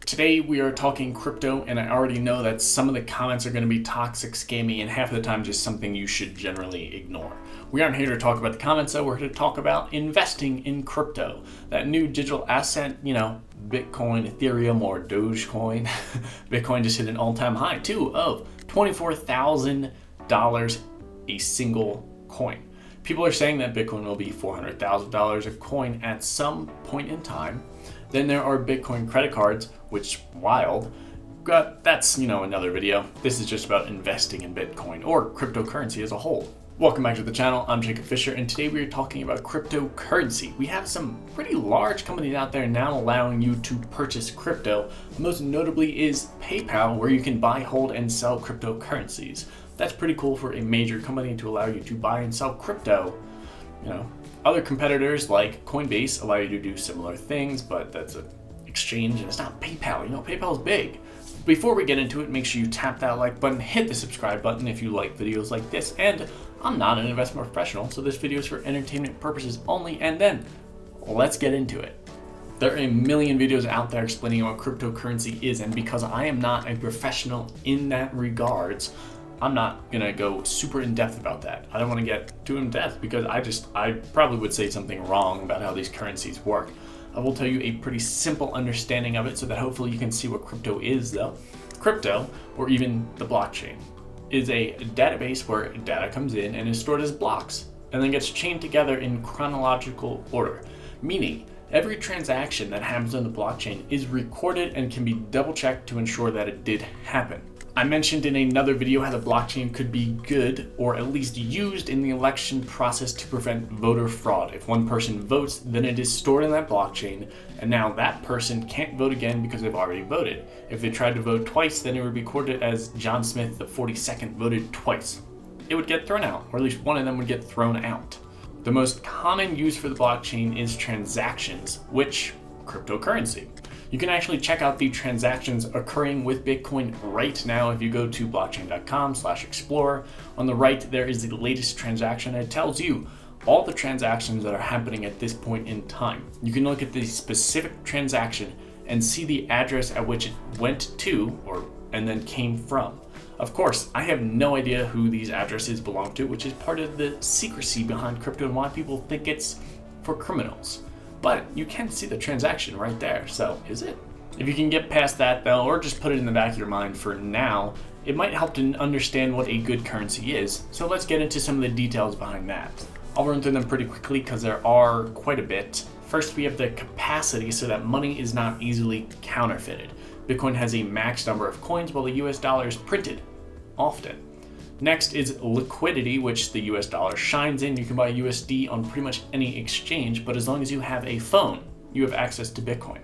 Today we are talking crypto, and I already know that some of the comments are going to be toxic, scammy, and half of the time just something you should generally ignore. We aren't here to talk about the comments though, we're here to talk about investing in crypto. That new digital asset, Bitcoin, Ethereum, or Dogecoin. Bitcoin just hit an all-time high too of $24,000 a single coin. People are saying that Bitcoin will be $400,000 a coin at some point in time. Then there are Bitcoin credit cards, which wild. That's another video. This is just about investing in Bitcoin or cryptocurrency as a whole. Welcome back to the channel. I'm Jacob Fisher, and today we are talking about cryptocurrency. We have some pretty large companies out there now allowing you to purchase crypto. Most notably is PayPal, where you can buy, hold, and sell cryptocurrencies. That's pretty cool for a major company to allow you to buy and sell crypto. Other competitors like Coinbase allow you to do similar things, but that's an exchange and it's not PayPal. PayPal's big. Before we get into it, make sure you tap that like button, hit the subscribe button if you like videos like this. And I'm not an investment professional, so this video is for entertainment purposes only. And then let's get into it. There are a million videos out there explaining what cryptocurrency is, and because I am not a professional in that regards, I'm not gonna go super in depth about that. I don't want to get too in depth because I probably would say something wrong about how these currencies work. I will tell you a pretty simple understanding of it so that hopefully you can see what crypto is though. Crypto, or even the blockchain, is a database where data comes in and is stored as blocks and then gets chained together in chronological order, meaning every transaction that happens on the blockchain is recorded and can be double checked to ensure that it did happen. I mentioned in another video how the blockchain could be good or at least used in the election process to prevent voter fraud. If one person votes, then it is stored in that blockchain, and now that person can't vote again because they've already voted. If they tried to vote twice, then it would be recorded as John Smith, the 42nd, voted twice. It would get thrown out, or at least one of them would get thrown out. The most common use for the blockchain is transactions, which cryptocurrency. You can actually check out the transactions occurring with Bitcoin right now if you go to blockchain.com/explorer. On the right, there is the latest transaction. It tells you all the transactions that are happening at this point in time. You can look at the specific transaction and see the address at which it went to and then came from. Of course, I have no idea who these addresses belong to, which is part of the secrecy behind crypto and why people think it's for criminals. But you can see the transaction right there, so is it? If you can get past that though, or just put it in the back of your mind for now, it might help to understand what a good currency is. So let's get into some of the details behind that. I'll run through them pretty quickly because there are quite a bit. First, we have the capacity so that money is not easily counterfeited. Bitcoin has a max number of coins while the US dollar is printed often. Next is liquidity, which the US dollar shines in. You can buy USD on pretty much any exchange, but as long as you have a phone, you have access to Bitcoin.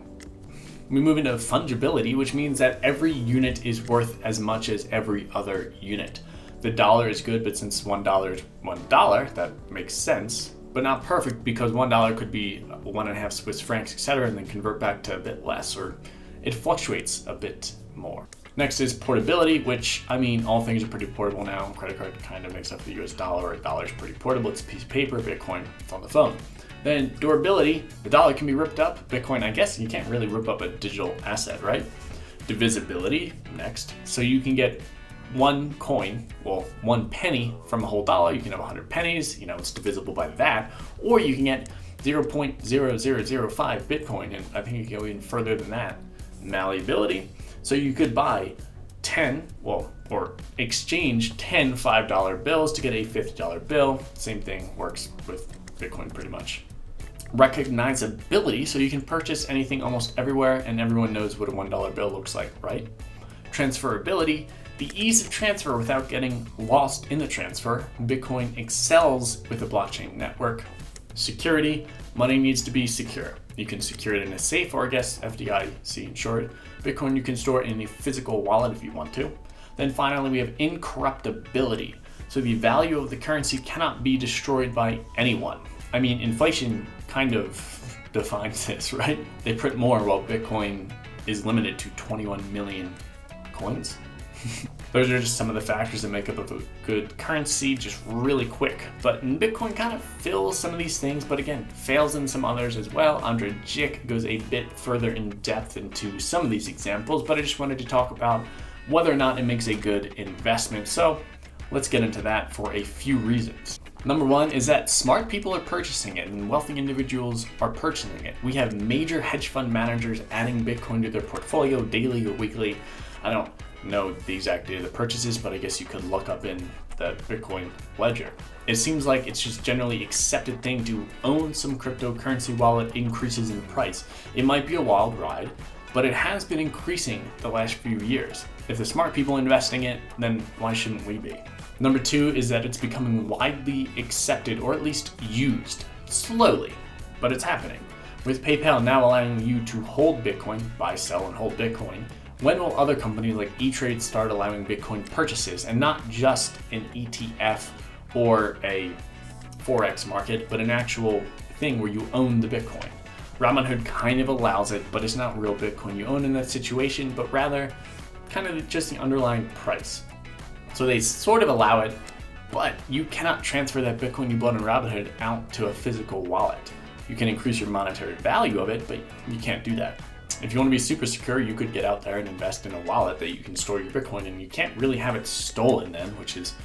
We move into fungibility, which means that every unit is worth as much as every other unit. The dollar is good, but since $1 is $1, that makes sense, but not perfect because $1 could be 1.5 Swiss francs, etc., and then convert back to a bit less, or it fluctuates a bit more. Next is portability, which, all things are pretty portable now. Credit card kind of makes up the US dollar. A dollar is pretty portable. It's a piece of paper. Bitcoin, it's on the phone. Then durability, the dollar can be ripped up. Bitcoin, I guess you can't really rip up a digital asset, right? Divisibility, next. So you can get one coin, one penny from a whole dollar. You can have 100 pennies, it's divisible by that. Or you can get 0.0005 Bitcoin, and I think you can go even further than that. Malleability. So you could buy or exchange 10 $5 bills to get a $50 bill. Same thing works with Bitcoin pretty much. Recognizability, so you can purchase anything almost everywhere and everyone knows what a $1 bill looks like, right? Transferability, the ease of transfer without getting lost in the transfer. Bitcoin excels with the blockchain network. Security, money needs to be secure. You can secure it in a safe, or I guess FDIC in short. Bitcoin you can store in a physical wallet if you want to. Then finally we have incorruptibility. So the value of the currency cannot be destroyed by anyone. Inflation kind of defines this, right? They print more while Bitcoin is limited to 21 million coins. Those are just some of the factors that make up a good currency, just really quick. But Bitcoin kind of fills some of these things, but again, fails in some others as well. Andre Jick goes a bit further in depth into some of these examples, but I just wanted to talk about whether or not it makes a good investment. So let's get into that for a few reasons. Number one is that smart people are purchasing it and wealthy individuals are purchasing it. We have major hedge fund managers adding Bitcoin to their portfolio daily or weekly. I don't know the exact date of the purchases, but I guess you could look up in the Bitcoin ledger. It seems like it's just generally accepted thing to own some cryptocurrency while it increases in price. It might be a wild ride, but it has been increasing the last few years. If the smart people investing it, then why shouldn't we be? Number two is that it's becoming widely accepted, or at least used, slowly, but it's happening. With PayPal now allowing you to hold Bitcoin, buy, sell, and hold Bitcoin, when will other companies like E-Trade start allowing Bitcoin purchases, and not just an ETF or a Forex market, but an actual thing where you own the Bitcoin? Robinhood kind of allows it, but it's not real Bitcoin you own in that situation, but rather kind of just the underlying price. So they sort of allow it, but you cannot transfer that Bitcoin you bought in Robinhood out to a physical wallet. You can increase your monetary value of it, but you can't do that. If you want to be super secure, you could get out there and invest in a wallet that you can store your Bitcoin in. You can't really have it stolen then, which is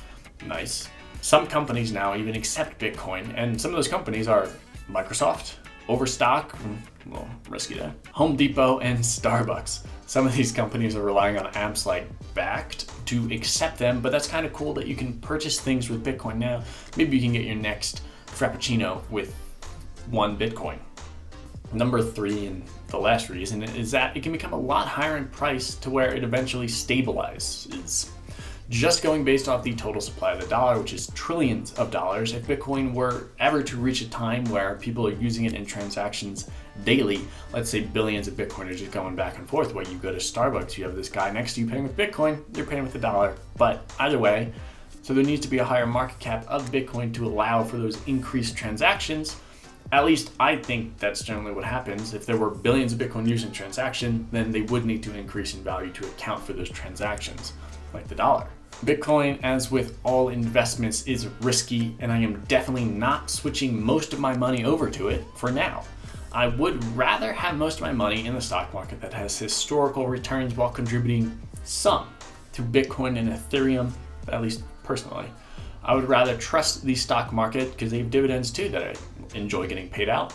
nice. Some companies now even accept Bitcoin, and some of those companies are Microsoft, Overstock, well, risky there, Home Depot, and Starbucks. Some of these companies are relying on apps like Bakkt to accept them, but that's kind of cool that you can purchase things with Bitcoin now. Maybe you can get your next Frappuccino with 1 Bitcoin. Number three, and the last reason, is that it can become a lot higher in price to where it eventually stabilizes. Just going based off the total supply of the dollar, which is trillions of dollars, if Bitcoin were ever to reach a time where people are using it in transactions daily, let's say billions of Bitcoin are just going back and forth, where you go to Starbucks, you have this guy next to you paying with Bitcoin, you're paying with the dollar. But either way, so there needs to be a higher market cap of Bitcoin to allow for those increased transactions. At least I think that's generally what happens. If there were billions of Bitcoin used in transaction, then they would need to increase in value to account for those transactions, like the dollar. Bitcoin, as with all investments, is risky, and I am definitely not switching most of my money over to it for now. I would rather have most of my money in the stock market that has historical returns while contributing some to Bitcoin and Ethereum, at least personally. I would rather trust the stock market because they have dividends too that I enjoy getting paid out,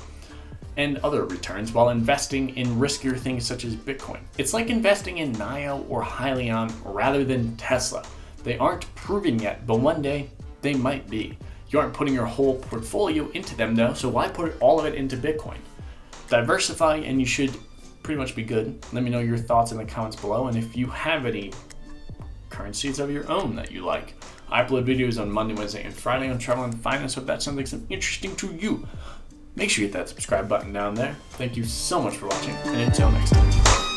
and other returns, while investing in riskier things such as Bitcoin. It's like investing in NIO or Hyliion rather than Tesla. They aren't proven yet, but one day they might be. You aren't putting your whole portfolio into them though, so why put all of it into Bitcoin? Diversify and you should pretty much be good. Let me know your thoughts in the comments below, and if you have any currencies of your own that you like. I upload videos on Monday, Wednesday, and Friday on travel and finance, so if that sounds like something interesting to you, make sure you hit that subscribe button down there. Thank you so much for watching, and until next time.